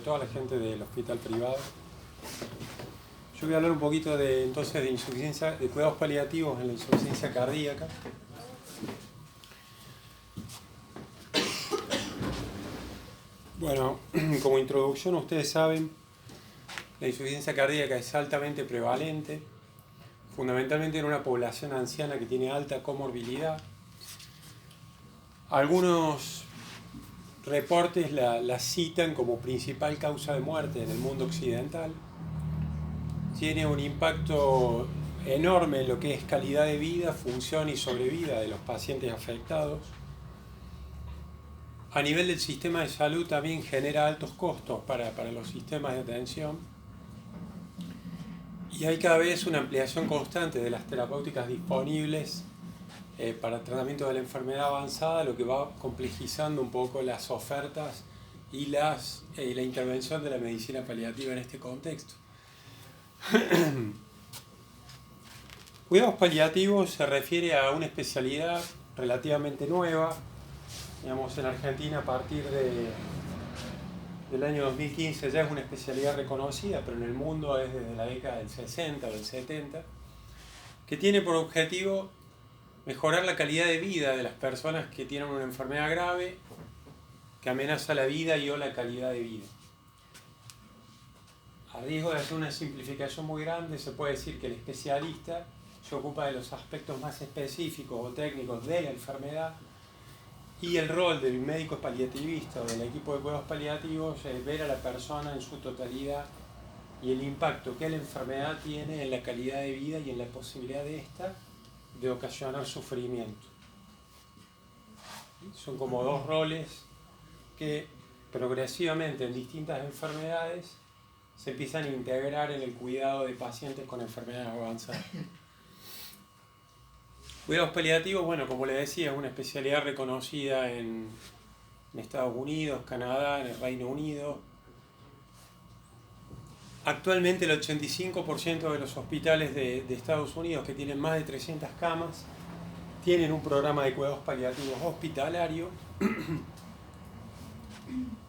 Toda la gente del hospital privado. Yo voy a hablar un poquito de insuficiencia, de cuidados paliativos en la insuficiencia cardíaca. Bueno, como introducción, ustedes saben, la insuficiencia cardíaca es altamente prevalente, fundamentalmente en una población anciana que tiene alta comorbilidad. Algunos reportes la citan como principal causa de muerte en el mundo occidental. Tiene un impacto enorme en lo que es calidad de vida, función y sobrevida de los pacientes afectados. A nivel del sistema de salud también genera altos costos para los sistemas de atención. Y hay cada vez una ampliación constante de las terapéuticas disponibles para el tratamiento de la enfermedad avanzada, lo que va complejizando un poco las ofertas y la intervención de la medicina paliativa en este contexto. Cuidados paliativos se refiere a una especialidad relativamente nueva, digamos, en Argentina a partir del año 2015 ya es una especialidad reconocida, pero en el mundo es desde la década del 60 o del 70, que tiene por objetivo mejorar la calidad de vida de las personas que tienen una enfermedad grave que amenaza la vida y o la calidad de vida. A riesgo de hacer una simplificación muy grande, se puede decir que el especialista se ocupa de los aspectos más específicos o técnicos de la enfermedad, y el rol del médico paliativista o del equipo de cuidados paliativos es ver a la persona en su totalidad y el impacto que la enfermedad tiene en la calidad de vida y en la posibilidad de esta de ocasionar sufrimiento. Son como dos roles que progresivamente en distintas enfermedades se empiezan a integrar en el cuidado de pacientes con enfermedades avanzadas. Cuidados paliativos, bueno, como les decía, es una especialidad reconocida en Estados Unidos, Canadá, en el Reino Unido. Actualmente el 85% de los hospitales de Estados Unidos que tienen más de 300 camas tienen un programa de cuidados paliativos hospitalario.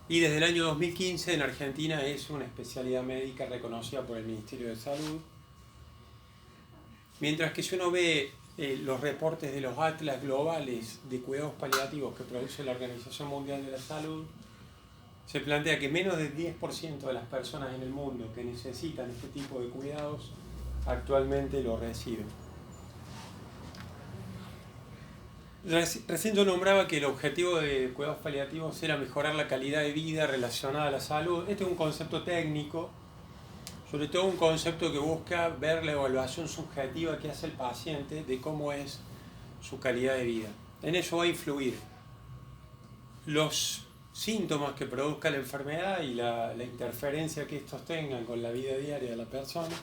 Y desde el año 2015 en Argentina es una especialidad médica reconocida por el Ministerio de Salud. Mientras que si uno ve los reportes de los atlas globales de cuidados paliativos que produce la Organización Mundial de la Salud, se plantea que menos del 10% de las personas en el mundo que necesitan este tipo de cuidados actualmente lo reciben. Recién yo nombraba que el objetivo de cuidados paliativos era mejorar la calidad de vida relacionada a la salud. Este es un concepto técnico, sobre todo un concepto que busca ver la evaluación subjetiva que hace el paciente de cómo es su calidad de vida. En eso va a influir los síntomas que produzca la enfermedad y la interferencia que estos tengan con la vida diaria de la persona,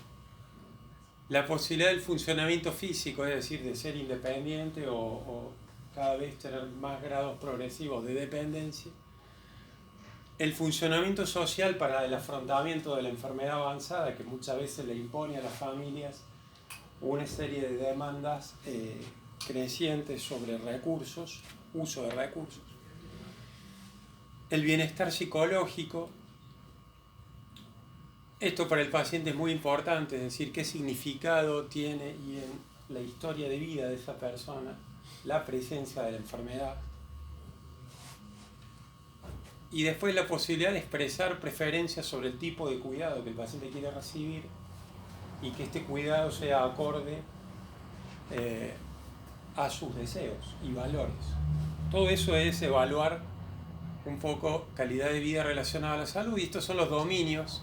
la posibilidad del funcionamiento físico, es decir, de ser independiente o cada vez tener más grados progresivos de dependencia, el funcionamiento social para el afrontamiento de la enfermedad avanzada, que muchas veces le impone a las familias una serie de demandas crecientes sobre recursos, uso de recursos. El bienestar psicológico, esto para el paciente es muy importante, es decir, qué significado tiene y en la historia de vida de esa persona la presencia de la enfermedad. Y después la posibilidad de expresar preferencias sobre el tipo de cuidado que el paciente quiere recibir y que este cuidado sea acorde a sus deseos y valores. Todo eso es evaluar un poco calidad de vida relacionada a la salud, y estos son los dominios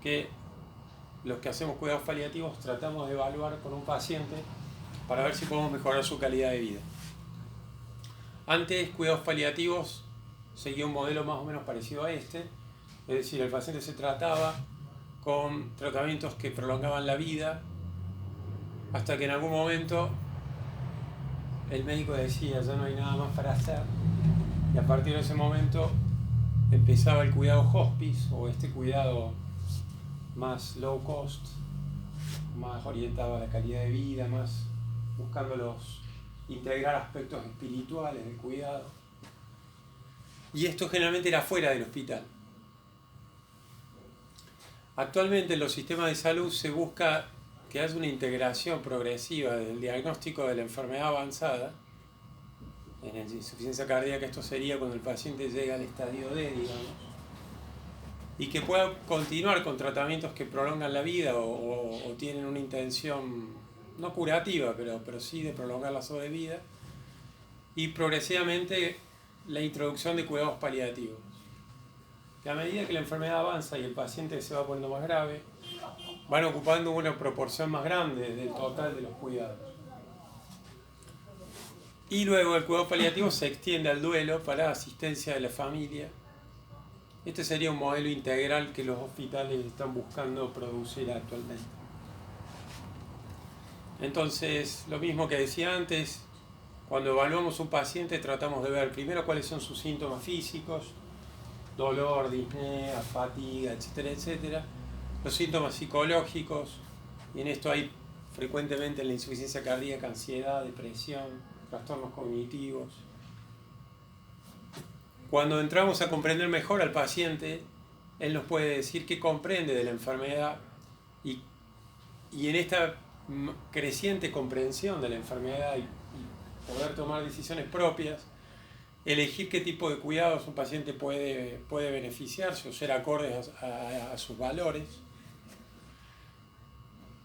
que los que hacemos cuidados paliativos tratamos de evaluar con un paciente para ver si podemos mejorar su calidad de vida. Antes, cuidados paliativos seguía un modelo más o menos parecido a este, es decir, el paciente se trataba con tratamientos que prolongaban la vida hasta que en algún momento el médico decía ya no hay nada más para hacer, y a partir de ese momento empezaba el cuidado hospice o este cuidado más low cost, más orientado a la calidad de vida, más buscando integrar aspectos espirituales del cuidado. Y esto generalmente era fuera del hospital. Actualmente en los sistemas de salud se busca que haya una integración progresiva del diagnóstico de la enfermedad avanzada. En la insuficiencia cardíaca esto sería cuando el paciente llega al estadio D, digamos, y que pueda continuar con tratamientos que prolongan la vida o tienen una intención no curativa, pero sí de prolongar la sobrevida, y progresivamente la introducción de cuidados paliativos. Que a medida que la enfermedad avanza y el paciente se va poniendo más grave, van ocupando una proporción más grande del total de los cuidados. Y luego el cuidado paliativo se extiende al duelo para asistencia de la familia. Este sería un modelo integral que los hospitales están buscando producir actualmente. Entonces, lo mismo que decía antes, cuando evaluamos un paciente tratamos de ver primero cuáles son sus síntomas físicos, dolor, disnea, fatiga, etcétera, etcétera. Los síntomas psicológicos, y en esto hay frecuentemente en la insuficiencia cardíaca ansiedad, depresión, trastornos cognitivos. Cuando entramos a comprender mejor al paciente, él nos puede decir qué comprende de la enfermedad y en esta creciente comprensión de la enfermedad y poder tomar decisiones propias, elegir qué tipo de cuidados un paciente puede beneficiarse o ser acordes a sus valores.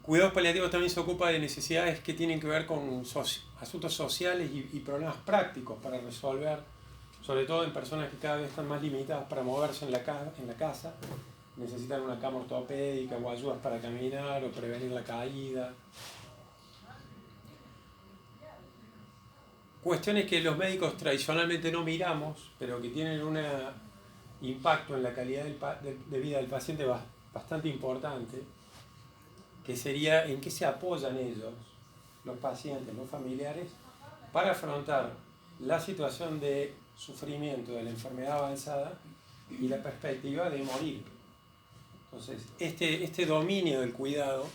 Cuidados paliativos también se ocupa de necesidades que tienen que ver con asuntos sociales y problemas prácticos para resolver, sobre todo en personas que cada vez están más limitadas para moverse en la casa, necesitan una cama ortopédica o ayudas para caminar o prevenir la caída. Cuestiones que los médicos tradicionalmente no miramos, pero que tienen un impacto en la calidad de vida del paciente bastante importante, que sería en qué se apoyan ellos, los pacientes, los familiares, para afrontar la situación de sufrimiento de la enfermedad avanzada y la perspectiva de morir. Entonces, este dominio del cuidado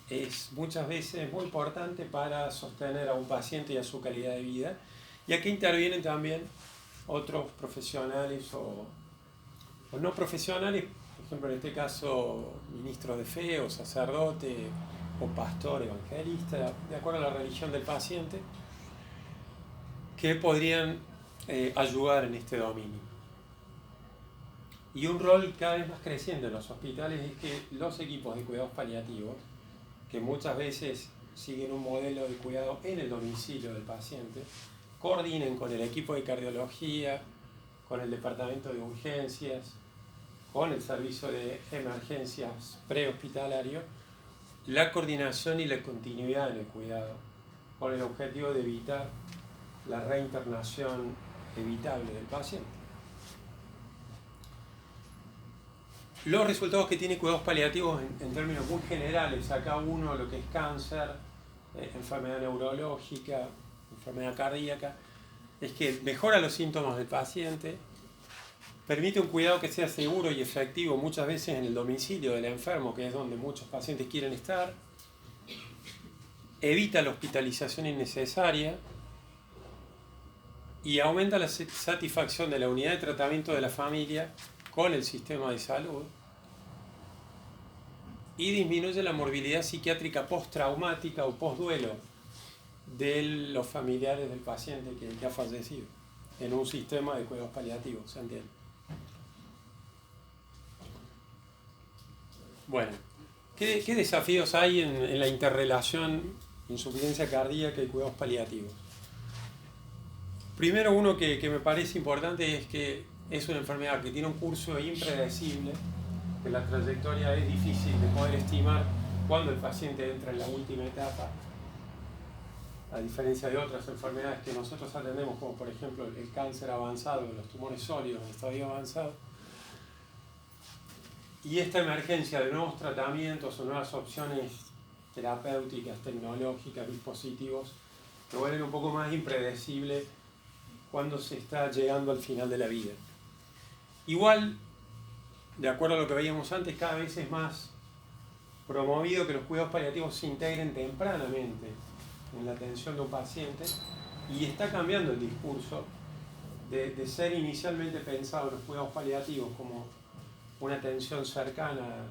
es muchas veces muy importante para sostener a un paciente y a su calidad de vida. Y aquí intervienen también otros profesionales o no profesionales, por ejemplo en este caso ministros de fe o sacerdote o pastor evangelista, de acuerdo a la religión del paciente, que podrían ayudar en este dominio. Y un rol cada vez más creciente en los hospitales es que los equipos de cuidados paliativos, que muchas veces siguen un modelo de cuidado en el domicilio del paciente, coordinen con el equipo de cardiología, con el departamento de urgencias, con el servicio de emergencias prehospitalario, la coordinación y la continuidad en el cuidado, con el objetivo de evitar la reinternación evitable del paciente. Los resultados que tiene cuidados paliativos en términos muy generales, acá uno lo que es cáncer, enfermedad neurológica, enfermedad cardíaca, es que mejora los síntomas del paciente, permite un cuidado que sea seguro y efectivo muchas veces en el domicilio del enfermo, que es donde muchos pacientes quieren estar, evita la hospitalización innecesaria y aumenta la satisfacción de la unidad de tratamiento de la familia con el sistema de salud y disminuye la morbilidad psiquiátrica postraumática o postduelo de los familiares del paciente que ha fallecido en un sistema de cuidados paliativos, ¿se entiende? Bueno, ¿qué desafíos hay en la interrelación insuficiencia cardíaca y cuidados paliativos? Primero, uno que me parece importante es que es una enfermedad que tiene un curso impredecible, que la trayectoria es difícil de poder estimar cuando el paciente entra en la última etapa, a diferencia de otras enfermedades que nosotros atendemos, como por ejemplo el cáncer avanzado, los tumores sólidos en estadio avanzado. Y esta emergencia de nuevos tratamientos o nuevas opciones terapéuticas, tecnológicas, dispositivos, que vuelven un poco más impredecible cuando se está llegando al final de la vida. Igual, de acuerdo a lo que veíamos antes, cada vez es más promovido que los cuidados paliativos se integren tempranamente en la atención de un paciente y está cambiando el discurso de ser inicialmente pensado los cuidados paliativos como una atención cercana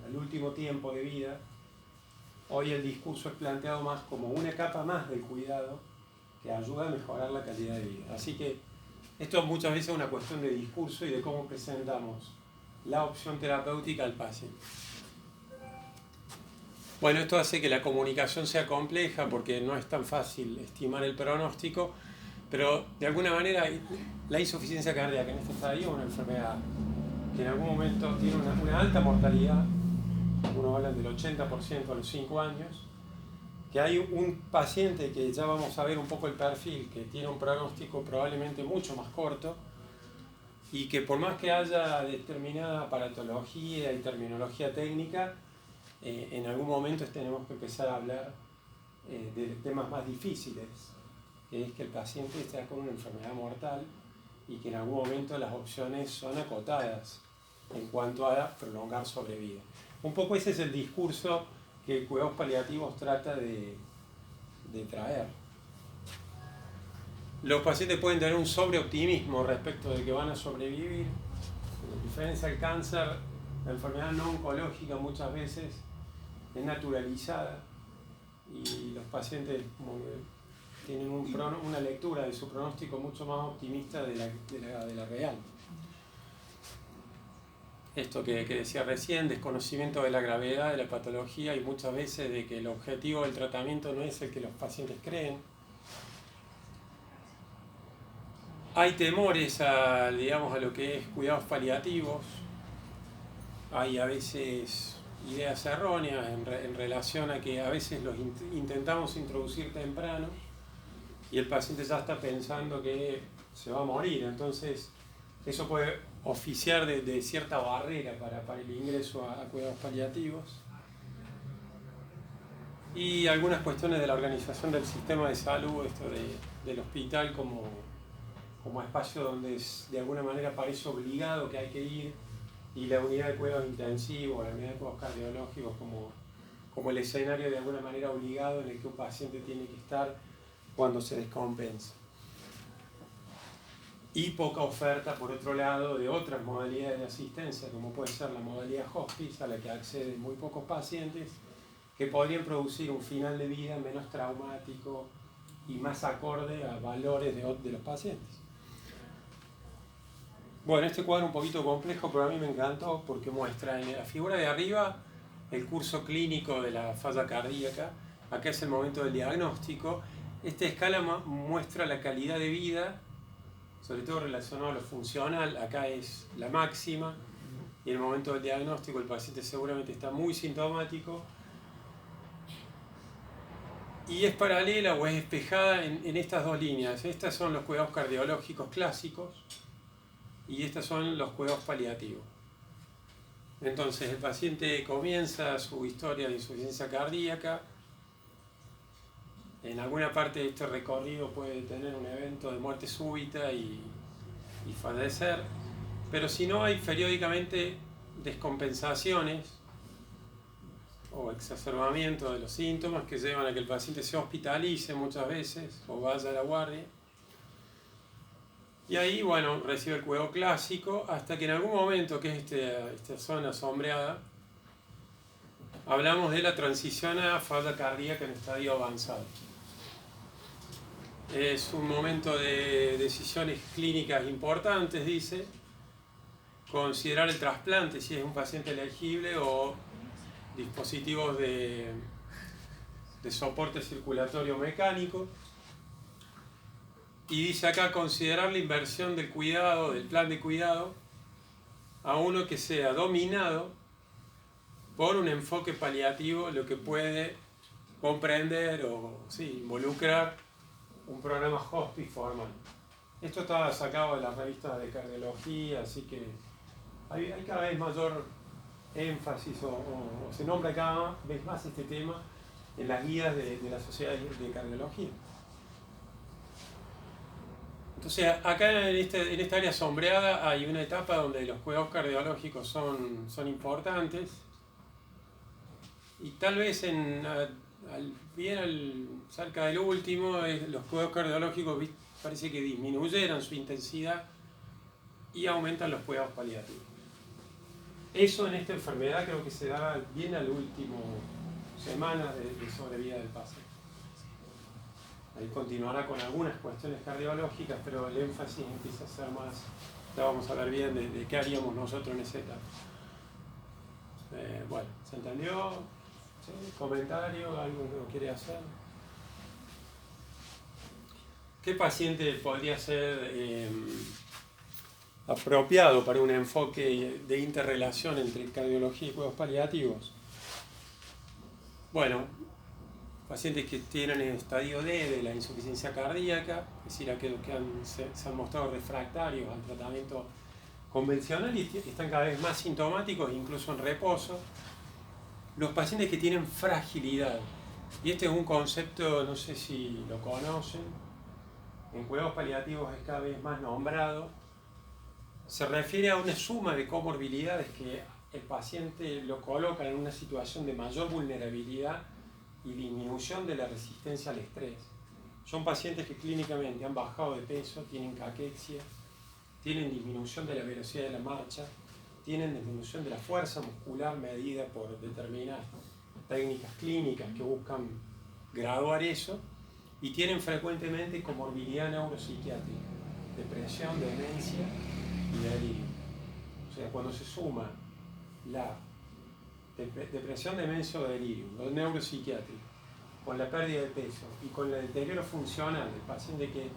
al último tiempo de vida, hoy el discurso es planteado más como una capa más del cuidado que ayuda a mejorar la calidad de vida. Así que esto muchas veces es una cuestión de discurso y de cómo presentamos la opción terapéutica al paciente. Bueno, esto hace que la comunicación sea compleja porque no es tan fácil estimar el pronóstico, pero de alguna manera la insuficiencia cardíaca en este estadio es una enfermedad que en algún momento tiene una alta mortalidad, algunos hablan del 80% a los 5 años, que hay un paciente que ya vamos a ver un poco el perfil, que tiene un pronóstico probablemente mucho más corto y que por más que haya determinada aparatología y terminología técnica, en algún momento tenemos que empezar a hablar de temas más difíciles, que es que el paciente está con una enfermedad mortal y que en algún momento las opciones son acotadas en cuanto a prolongar sobrevida. Un poco ese es el discurso que cuidados paliativos trata de traer. Los pacientes pueden tener un sobreoptimismo respecto de que van a sobrevivir. En diferencia del cáncer, la enfermedad no oncológica muchas veces es naturalizada y los pacientes tienen una lectura de su pronóstico mucho más optimista de la real. Esto que decía recién, desconocimiento de la gravedad de la patología y muchas veces de que el objetivo del tratamiento no es el que los pacientes creen. Hay temores a lo que es cuidados paliativos, hay a veces ideas erróneas en relación a que a veces los intentamos introducir temprano y el paciente ya está pensando que se va a morir, entonces eso puede oficiar de cierta barrera para el ingreso a cuidados paliativos. Y algunas cuestiones de la organización del sistema de salud, esto del hospital como espacio donde de alguna manera parece obligado que hay que ir, y la unidad de cuidados intensivos, la unidad de cuidados cardiológicos como el escenario de alguna manera obligado en el que un paciente tiene que estar cuando se descompensa. Y poca oferta, por otro lado, de otras modalidades de asistencia, como puede ser la modalidad hospice, a la que acceden muy pocos pacientes, que podrían producir un final de vida menos traumático y más acorde a valores de los pacientes. Bueno, este cuadro es un poquito complejo, pero a mí me encantó porque muestra en la figura de arriba el curso clínico de la falla cardíaca. Acá es el momento del diagnóstico. Esta escala muestra la calidad de vida, sobre todo relacionado a lo funcional. Acá es la máxima y en el momento del diagnóstico el paciente seguramente está muy sintomático y es paralela o es espejada en estas dos líneas. Estas son los cuidados cardiológicos clásicos y estos son los cuidados paliativos. Entonces el paciente comienza su historia de insuficiencia cardíaca. En alguna parte de este recorrido puede tener un evento de muerte súbita y fallecer, pero si no, hay periódicamente descompensaciones o exacerbamiento de los síntomas que llevan a que el paciente se hospitalice muchas veces o vaya a la guardia. Y ahí, bueno, recibe el cuidado clásico hasta que en algún momento, que es esta zona sombreada, hablamos de la transición a falla cardíaca en estadio avanzado. Es un momento de decisiones clínicas importantes, dice, considerar el trasplante si es un paciente elegible o dispositivos de soporte circulatorio mecánico. Y dice acá considerar la inversión del cuidado, del plan de cuidado, a uno que sea dominado por un enfoque paliativo, lo que puede comprender o involucrar un programa hospice formal. Esto estaba sacado de las revistas de cardiología, así que hay cada vez mayor énfasis o se nombra cada vez más este tema en las guías de la sociedad de cardiología. Entonces, acá en esta área sombreada hay una etapa donde los cuidados cardiológicos son importantes y tal vez cerca del último, los cuidados cardiológicos parece que disminuyeran su intensidad y aumentan los cuidados paliativos. Eso en esta enfermedad creo que se da bien al último semana de sobrevida del paciente. Ahí continuará con algunas cuestiones cardiológicas, pero el énfasis empieza a ser más, ya vamos a ver bien de qué haríamos nosotros en esa etapa. Bueno, ¿se entendió? ¿Sí? ¿Comentario? ¿Algo que uno quiere hacer? ¿Qué paciente podría ser apropiado para un enfoque de interrelación entre cardiología y cuidados paliativos? Bueno, pacientes que tienen el estadio D de la insuficiencia cardíaca, es decir, aquellos que se han mostrado refractarios al tratamiento convencional y están cada vez más sintomáticos, incluso en reposo. Los pacientes que tienen fragilidad, y este es un concepto, no sé si lo conocen, en cuidados paliativos es cada vez más nombrado, se refiere a una suma de comorbilidades que el paciente lo coloca en una situación de mayor vulnerabilidad y disminución de la resistencia al estrés. Son pacientes que clínicamente han bajado de peso, tienen caquexia, tienen disminución de la velocidad de la marcha, tienen disminución de la fuerza muscular medida por determinadas técnicas clínicas que buscan graduar eso, y tienen frecuentemente comorbilidad neuropsiquiátrica, depresión, demencia y delirio. O sea, cuando se suma la depresión, demencia o delirio, lo neuropsiquiátrico, con la pérdida de peso y con el deterioro funcional del paciente que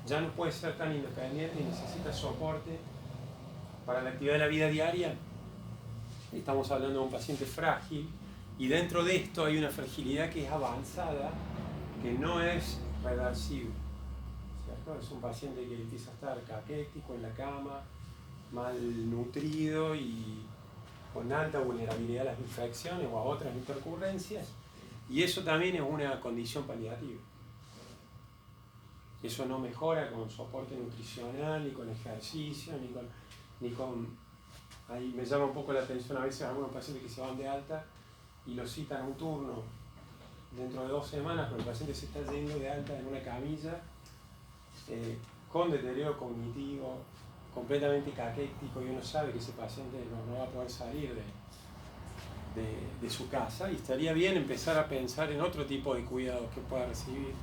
ya no puede ser tan independiente y necesita soporte para la actividad de la vida diaria, estamos hablando de un paciente frágil, y dentro de esto hay una fragilidad que es avanzada, que no es reversible, ¿cierto? Es un paciente que empieza a estar caquético en la cama, malnutrido y con alta vulnerabilidad a las infecciones o a otras intercurrencias, y eso también es una condición paliativa. Eso no mejora con soporte nutricional, ni con ejercicio, ni con... Ahí me llama un poco la atención a veces algunos pacientes que se van de alta y los citan a un turno dentro de 2 semanas, pero el paciente se está yendo de alta en una camilla con deterioro cognitivo, completamente caquético, y uno sabe que ese paciente no va a poder salir de su casa, y estaría bien empezar a pensar en otro tipo de cuidados que pueda recibir.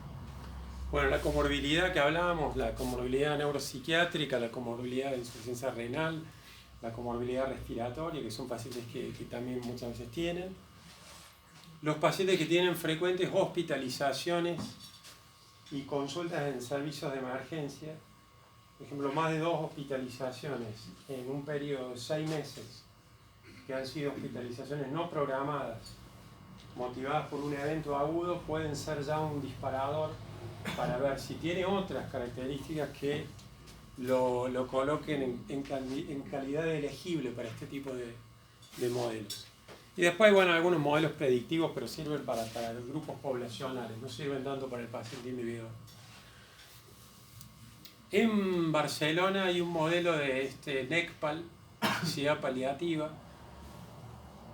Bueno, la comorbilidad que hablábamos, la comorbilidad neuropsiquiátrica, la comorbilidad de insuficiencia renal, la comorbilidad respiratoria, que son pacientes que también muchas veces tienen. Los pacientes que tienen frecuentes hospitalizaciones y consultas en servicios de emergencia, por ejemplo, más de 2 hospitalizaciones en un periodo de 6 meses, que han sido hospitalizaciones no programadas, motivadas por un evento agudo, pueden ser ya un disparador para ver si tiene otras características que lo coloquen en calidad de elegible para este tipo de modelos. Y después, bueno, algunos modelos predictivos, pero sirven para los grupos poblacionales, no sirven tanto para el paciente individual. En Barcelona hay un modelo de NECPAL, necesidad paliativa.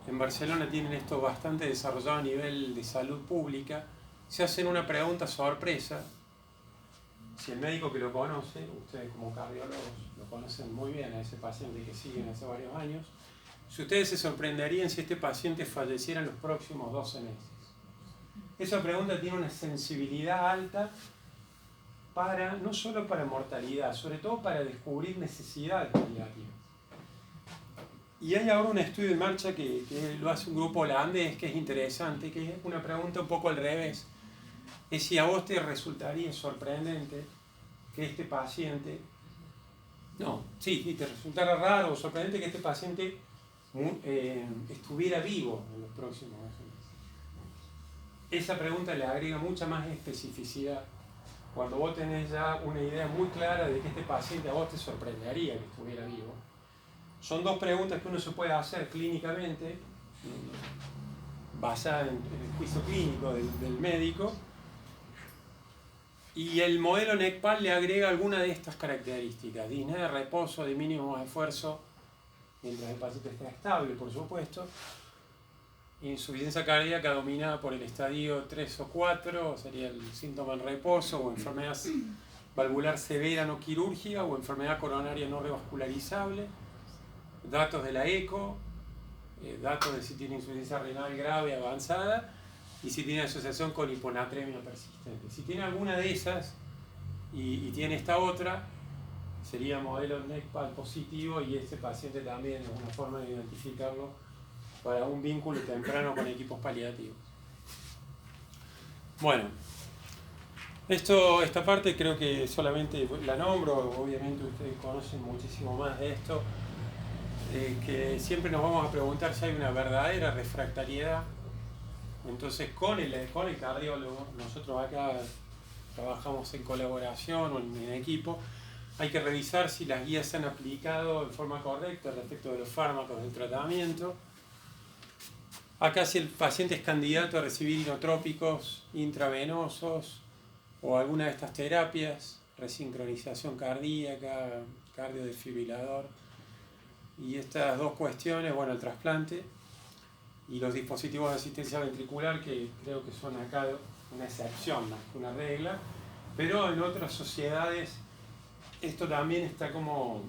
En Barcelona tienen esto bastante desarrollado a nivel de salud pública. Se hacen una pregunta sorpresa. Si el médico que lo conoce, ustedes como cardiólogos lo conocen muy bien a ese paciente que siguen hace varios años, si ustedes se sorprenderían si este paciente falleciera en los próximos 12 meses. Esa pregunta tiene una sensibilidad alta no solo para mortalidad, sobre todo para descubrir necesidades paliativas. Y hay ahora un estudio en marcha que lo hace un grupo holandés, que es interesante, que es una pregunta un poco al revés. Es si a vos te resultaría sorprendente que este paciente... No, sí, te resultara raro o sorprendente que este paciente estuviera vivo en los próximos meses. Esa pregunta le agrega mucha más especificidad. Cuando vos tenés ya una idea muy clara de que este paciente a vos te sorprendería que estuviera vivo. Son 2 preguntas que uno se puede hacer clínicamente, basadas en el juicio clínico del médico, y el modelo NECPAL le agrega alguna de estas características: disnea de reposo, de mínimo esfuerzo, mientras el paciente está estable, por supuesto, insuficiencia cardíaca dominada por el estadio 3 o 4, sería el síntoma en reposo, o enfermedad valvular severa no quirúrgica, o enfermedad coronaria no revascularizable, datos de la eco, datos de si tiene insuficiencia renal grave avanzada y si tiene asociación con hiponatremia persistente. Si tiene alguna de esas y tiene esta otra, sería modelo NECPAL positivo, y este paciente también es una forma de identificarlo para un vínculo temprano con equipos paliativos. Bueno, esta parte creo que solamente la nombro, obviamente ustedes conocen muchísimo más de esto, que siempre nos vamos a preguntar si hay una verdadera refractariedad. Entonces con el cardiólogo, nosotros acá trabajamos en colaboración o en equipo, hay que revisar si las guías se han aplicado de forma correcta respecto de los fármacos del tratamiento. Acá si el paciente es candidato a recibir inotrópicos intravenosos o alguna de estas terapias, resincronización cardíaca, cardiodesfibrilador, y estas dos cuestiones, bueno, el trasplante y los dispositivos de asistencia ventricular, que creo que son acá una excepción más que una regla, pero en otras sociedades esto también está como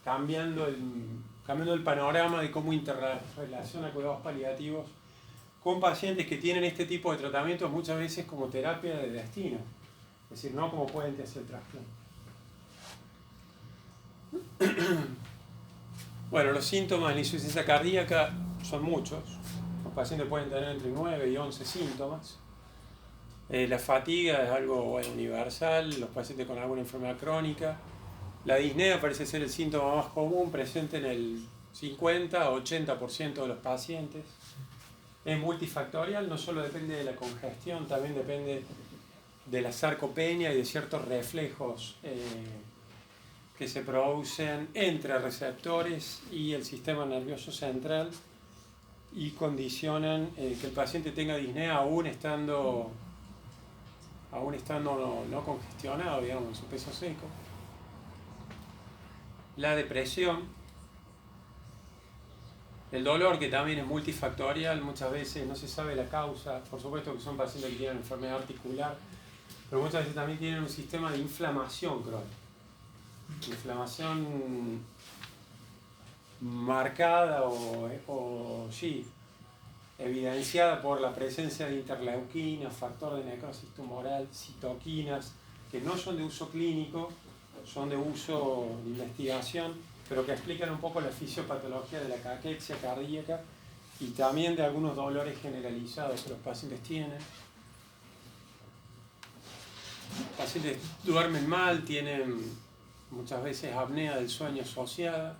cambiando el panorama de cómo interrelaciona cuidados paliativos con pacientes que tienen este tipo de tratamientos muchas veces como terapia de destino, es decir, no como puente hacia el trasplante. Bueno, los síntomas de la insuficiencia cardíaca son muchos. Los pacientes pueden tener entre 9 y 11 síntomas. La fatiga es algo universal, los pacientes con alguna enfermedad crónica. La disnea parece ser el síntoma más común, presente en el 50 o 80% de los pacientes. Es multifactorial, no solo depende de la congestión, también depende de la sarcopenia y de ciertos reflejos que se producen entre receptores y el sistema nervioso central y condicionan que el paciente tenga disnea aún estando no congestionado, digamos, en su peso seco. La depresión, el dolor, que también es multifactorial, muchas veces no se sabe la causa, por supuesto que son pacientes que tienen enfermedad articular, pero muchas veces también tienen un sistema de inflamación crónica. Inflamación marcada o sí, evidenciada por la presencia de interleuquinas, factor de necrosis tumoral, citoquinas, que no son de uso clínico, son de uso de investigación, pero que explican un poco la fisiopatología de la caquexia cardíaca y también de algunos dolores generalizados que los pacientes tienen. Los pacientes duermen mal, tienen muchas veces apnea del sueño asociada,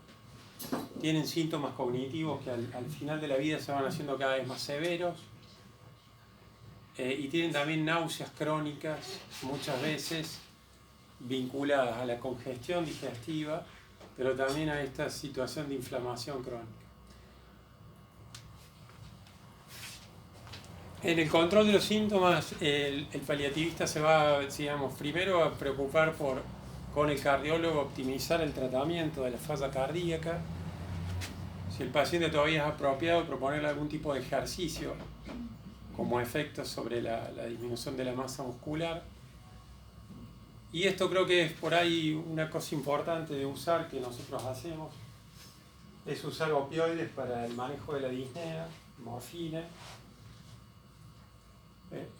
tienen síntomas cognitivos que al final de la vida se van haciendo cada vez más severos, y tienen también náuseas crónicas, muchas veces vinculadas a la congestión digestiva, pero también a esta situación de inflamación crónica. En el control de los síntomas, el paliativista se va, digamos, primero a preocupar con el cardiólogo, optimizar el tratamiento de la falla cardíaca. Si el paciente todavía es apropiado, proponerle algún tipo de ejercicio como efecto sobre la disminución de la masa muscular. Y esto creo que es por ahí una cosa importante de usar, que nosotros hacemos, es usar opioides para el manejo de la disnea, morfina,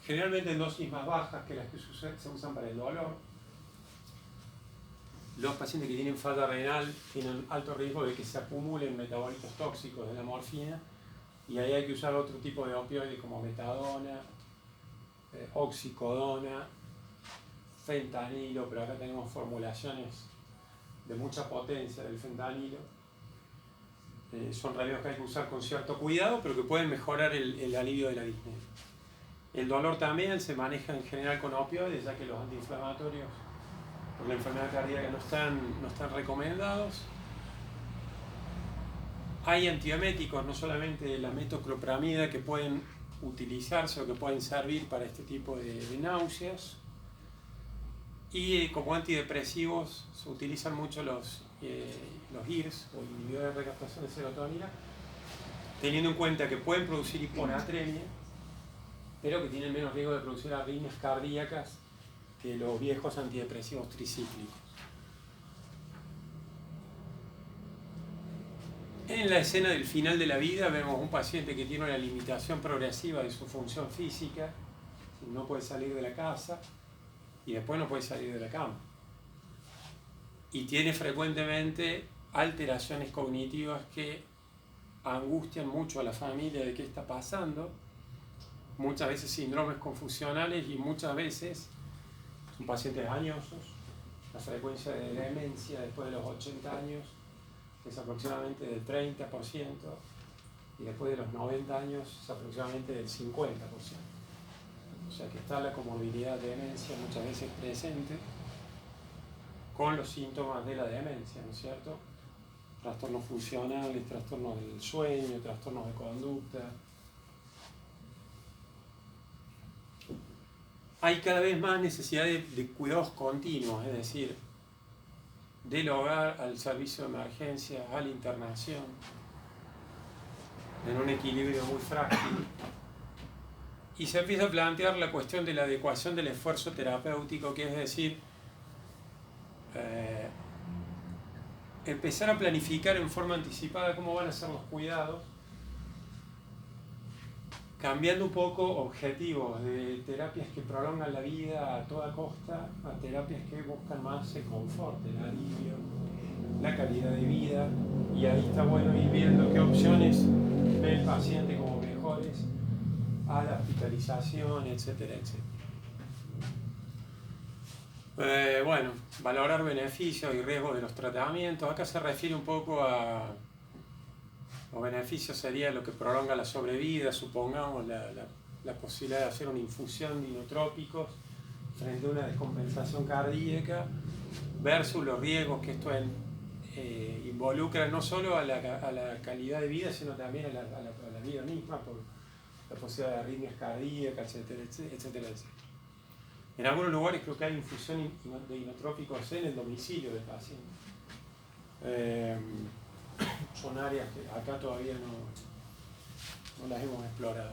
generalmente en dosis más bajas que las que se usan para el dolor. Los pacientes que tienen falla renal tienen alto riesgo de que se acumulen metabolitos tóxicos de la morfina, y ahí hay que usar otro tipo de opioides como metadona, oxicodona, fentanilo, pero acá tenemos formulaciones de mucha potencia del fentanilo. Son remedios que hay que usar con cierto cuidado, pero que pueden mejorar el alivio de la disnea. El dolor también se maneja en general con opioides, ya que los antiinflamatorios por la enfermedad cardíaca no están recomendados. Hay antieméticos, no solamente la metoclopramida, que pueden utilizarse o que pueden servir para este tipo de náuseas. Y como antidepresivos se utilizan mucho los IRS, o inhibidores de recaptación de serotonina, teniendo en cuenta que pueden producir hiponatremia, pero que tienen menos riesgo de producir arritmias cardíacas que los viejos antidepresivos tricíclicos. En la escena del final de la vida vemos un paciente que tiene una limitación progresiva de su función física, no puede salir de la casa y después no puede salir de la cama. Y tiene frecuentemente alteraciones cognitivas que angustian mucho a la familia de qué está pasando, muchas veces síndromes confusionales y muchas veces son pacientes añosos. La frecuencia de demencia después de los 80 años es aproximadamente del 30% y después de los 90 años es aproximadamente del 50%. O sea que está la comorbilidad de demencia muchas veces presente con los síntomas de la demencia, ¿no es cierto? Trastornos funcionales, trastornos del sueño, trastornos de conducta. Hay cada vez más necesidad de cuidados continuos, es decir, del hogar al servicio de emergencia, a la internación, en un equilibrio muy frágil. Y se empieza a plantear la cuestión de la adecuación del esfuerzo terapéutico, que es decir, empezar a planificar en forma anticipada cómo van a ser los cuidados, cambiando un poco objetivos de terapias que prolongan la vida a toda costa a terapias que buscan más el confort, el alivio, la calidad de vida, y ahí está bueno ir viendo qué opciones ve el paciente como mejores a la hospitalización, etcétera, etcétera. Bueno, valorar beneficios y riesgos de los tratamientos. Acá se refiere un poco a los beneficios, sería lo que prolonga la sobrevida, supongamos la posibilidad de hacer una infusión de inotrópicos frente a una descompensación cardíaca, versus los riesgos que esto involucra no solo a la calidad de vida, sino también a la vida misma, por la posibilidad de arritmias cardíacas, etcétera, etcétera, etcétera. En algunos lugares creo que hay infusión de inotrópicos en el domicilio del paciente. Son áreas que acá todavía no las hemos explorado.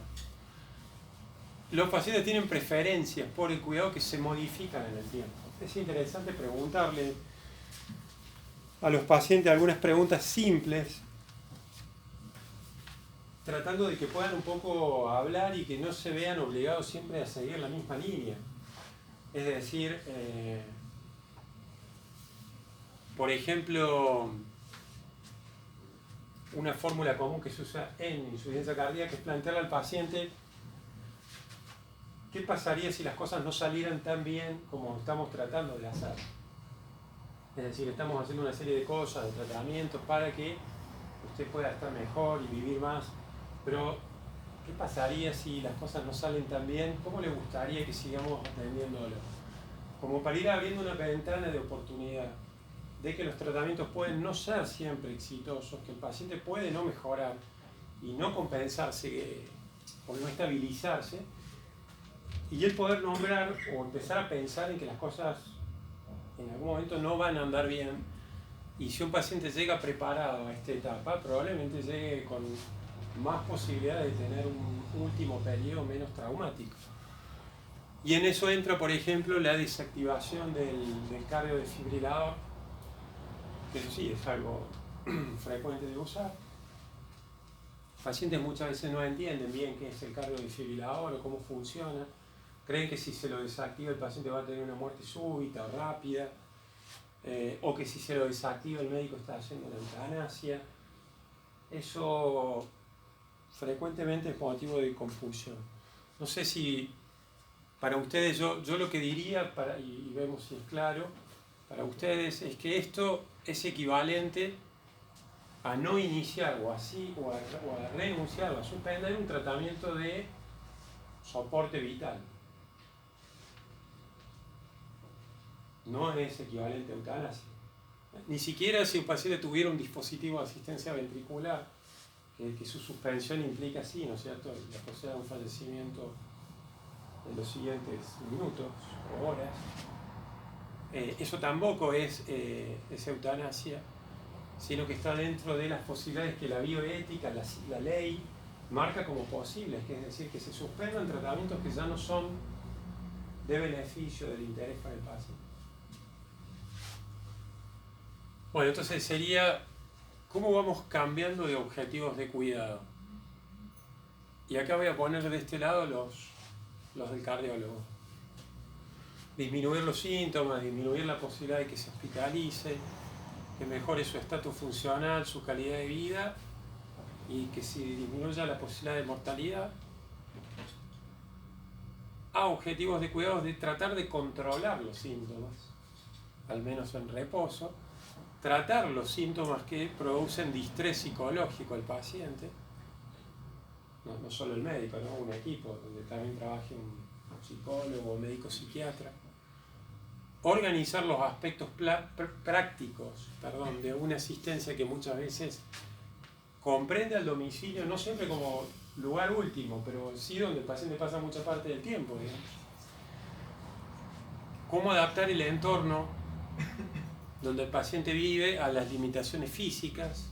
Los pacientes tienen preferencias por el cuidado que se modifican en el tiempo. Es interesante preguntarle a los pacientes algunas preguntas simples, tratando de que puedan un poco hablar y que no se vean obligados siempre a seguir la misma línea. Es decir, por ejemplo, una fórmula común que se usa en insuficiencia cardíaca es plantearle al paciente qué pasaría si las cosas no salieran tan bien como estamos tratando de hacer. Es decir, estamos haciendo una serie de cosas, de tratamientos para que usted pueda estar mejor y vivir más, pero ¿qué pasaría si las cosas no salen tan bien? ¿Cómo le gustaría que sigamos atendiéndolo? Como para ir abriendo una ventana de oportunidad, de que los tratamientos pueden no ser siempre exitosos, que el paciente puede no mejorar y no compensarse o no estabilizarse, y el poder nombrar o empezar a pensar en que las cosas en algún momento no van a andar bien, y si un paciente llega preparado a esta etapa, probablemente llegue con más posibilidades de tener un último periodo menos traumático. Y en eso entra, por ejemplo, la desactivación del cardiodefibrilador, que eso sí es algo frecuente de usar. Los pacientes muchas veces no entienden bien qué es el cardiodefibrilador o cómo funciona. Creen que si se lo desactiva el paciente va a tener una muerte súbita o rápida, o que si se lo desactiva el médico está haciendo la eutanasia. Eso frecuentemente es motivo de confusión. No sé si para ustedes, yo lo que diría, y vemos si es claro, para ustedes es que esto es equivalente a no iniciar o a renunciar o a suspender un tratamiento de soporte vital. No es equivalente a eutanasia. Ni siquiera si un paciente tuviera un dispositivo de asistencia ventricular, que su suspensión implica así, ¿no es cierto?, la posibilidad de un fallecimiento en los siguientes minutos o horas. Eso tampoco es eutanasia, sino que está dentro de las posibilidades que la bioética, la ley, marca como posibles, que es decir, que se suspendan tratamientos que ya no son de beneficio del interés para el paciente. Bueno, entonces sería ¿cómo vamos cambiando de objetivos de cuidado? Y acá voy a poner de este lado los del cardiólogo. Disminuir los síntomas, disminuir la posibilidad de que se hospitalice, que mejore su estatus funcional, su calidad de vida, y que si disminuya la posibilidad de mortalidad, a objetivos de cuidados de tratar de controlar los síntomas, al menos en reposo, tratar los síntomas que producen distrés psicológico al paciente, no solo el médico, ¿no? Un equipo donde también trabaje un psicólogo o médico psiquiatra. Organizar los aspectos prácticos de una asistencia que muchas veces comprende al domicilio, no siempre como lugar último, pero sí donde el paciente pasa mucha parte del tiempo, digamos. Cómo adaptar el entorno donde el paciente vive a las limitaciones físicas,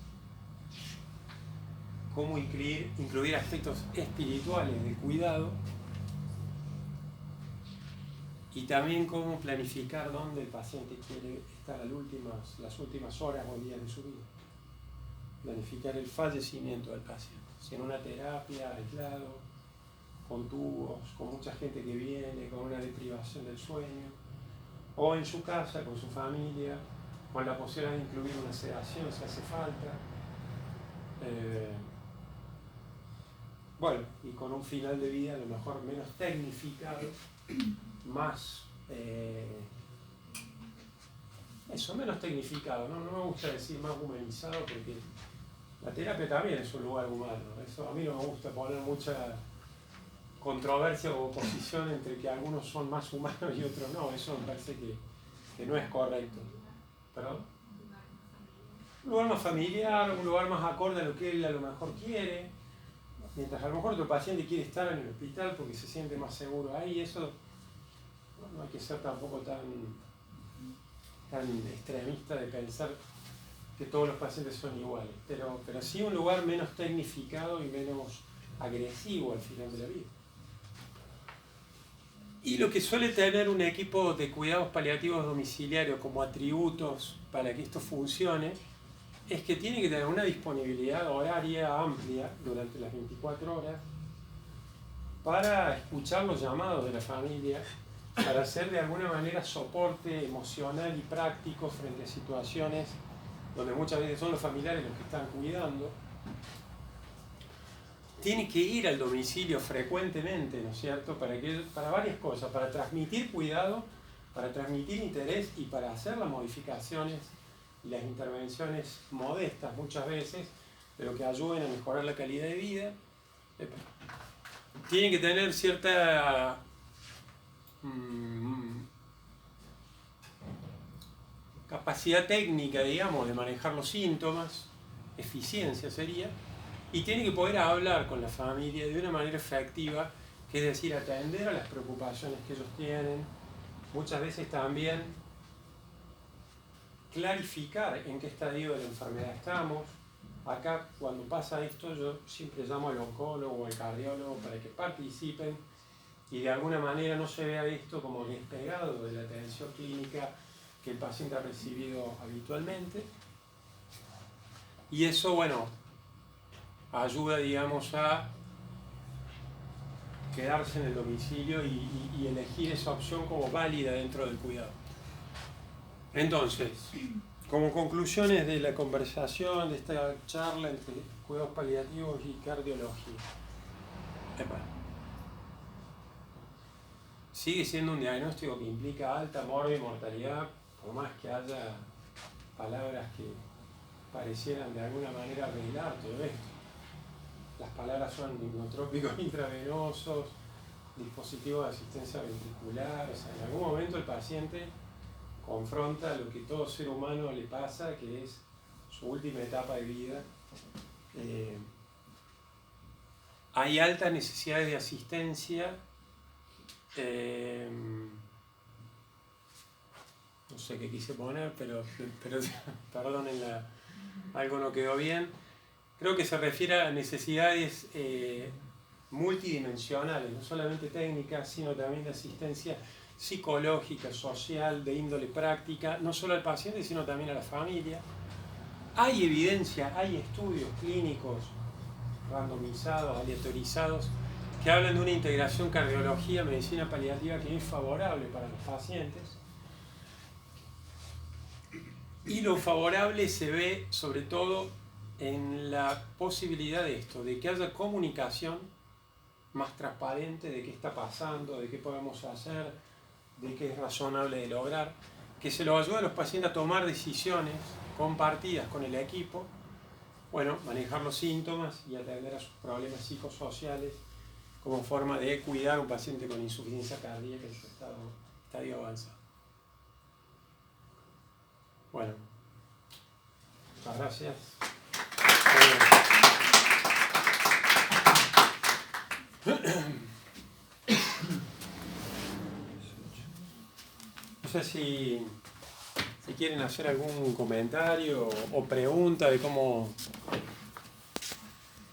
cómo incluir aspectos espirituales del cuidado, y también cómo planificar dónde el paciente quiere estar las últimas horas o días de su vida. Planificar el fallecimiento del paciente, si en una terapia, aislado, con tubos, con mucha gente que viene, con una deprivación del sueño, o en su casa, con su familia, con la posibilidad de incluir una sedación si hace falta. Bueno, y con un final de vida a lo mejor menos tecnificado, más menos tecnificado, ¿no? No me gusta decir más humanizado, porque la terapia también es un lugar humano. Eso a mí no me gusta poner mucha controversia o oposición entre que algunos son más humanos y otros no. Eso me parece que no es correcto. ¿Perdón? Un lugar más familiar, un lugar más acorde a lo que él a lo mejor quiere. Mientras a lo mejor tu paciente quiere estar en el hospital porque se siente más seguro ahí, eso no hay que ser tampoco tan extremista de pensar que todos los pacientes son iguales, pero sí un lugar menos tecnificado y menos agresivo al final de la vida. Y lo que suele tener un equipo de cuidados paliativos domiciliarios como atributos para que esto funcione es que tiene que tener una disponibilidad horaria amplia durante las 24 horas para escuchar los llamados de la familia, para hacer de alguna manera soporte emocional y práctico frente a situaciones donde muchas veces son los familiares los que están cuidando. Tiene que ir al domicilio frecuentemente, ¿no es cierto?, para varias cosas, para transmitir cuidado, para transmitir interés y para hacer las modificaciones y las intervenciones modestas muchas veces, pero que ayuden a mejorar la calidad de vida. Tienen que tener cierta capacidad técnica, digamos, de manejar los síntomas, eficiencia sería, y tiene que poder hablar con la familia de una manera efectiva, que es decir, atender a las preocupaciones que ellos tienen, muchas veces también clarificar en qué estadio de la enfermedad estamos. Acá, cuando pasa esto, yo siempre llamo al oncólogo o al cardiólogo para que participen y de alguna manera no se vea esto como despegado de la atención clínica que el paciente ha recibido habitualmente. Y eso, bueno, ayuda, digamos, a quedarse en el domicilio y elegir esa opción como válida dentro del cuidado. Entonces, como conclusiones de la conversación, de esta charla entre cuidados paliativos y cardiología, sigue siendo un diagnóstico que implica alta mortalidad, por más que haya palabras que parecieran de alguna manera arreglar todo esto. Las palabras son hipnotrópicos intravenosos, dispositivos de asistencia ventricular, o sea, en algún momento el paciente confronta lo que todo ser humano le pasa, que es su última etapa de vida. Hay altas necesidades de asistencia, no sé qué quise poner, pero perdonen, algo no quedó bien. Creo que se refiere a necesidades multidimensionales, no solamente técnicas, sino también de asistencia psicológica, social, de índole práctica, no solo al paciente, sino también a la familia. Hay evidencia, hay estudios clínicos randomizados, aleatorizados, que hablan de una integración cardiología-medicina paliativa que es favorable para los pacientes. Y lo favorable se ve sobre todo en la posibilidad de esto, de que haya comunicación más transparente de qué está pasando, de qué podemos hacer, de qué es razonable de lograr, que se lo ayuda a los pacientes a tomar decisiones compartidas con el equipo, bueno, manejar los síntomas y atender a sus problemas psicosociales como forma de cuidar a un paciente con insuficiencia cardíaca en su estadio avanzado. Bueno, muchas gracias. No sé si quieren hacer algún comentario o pregunta de cómo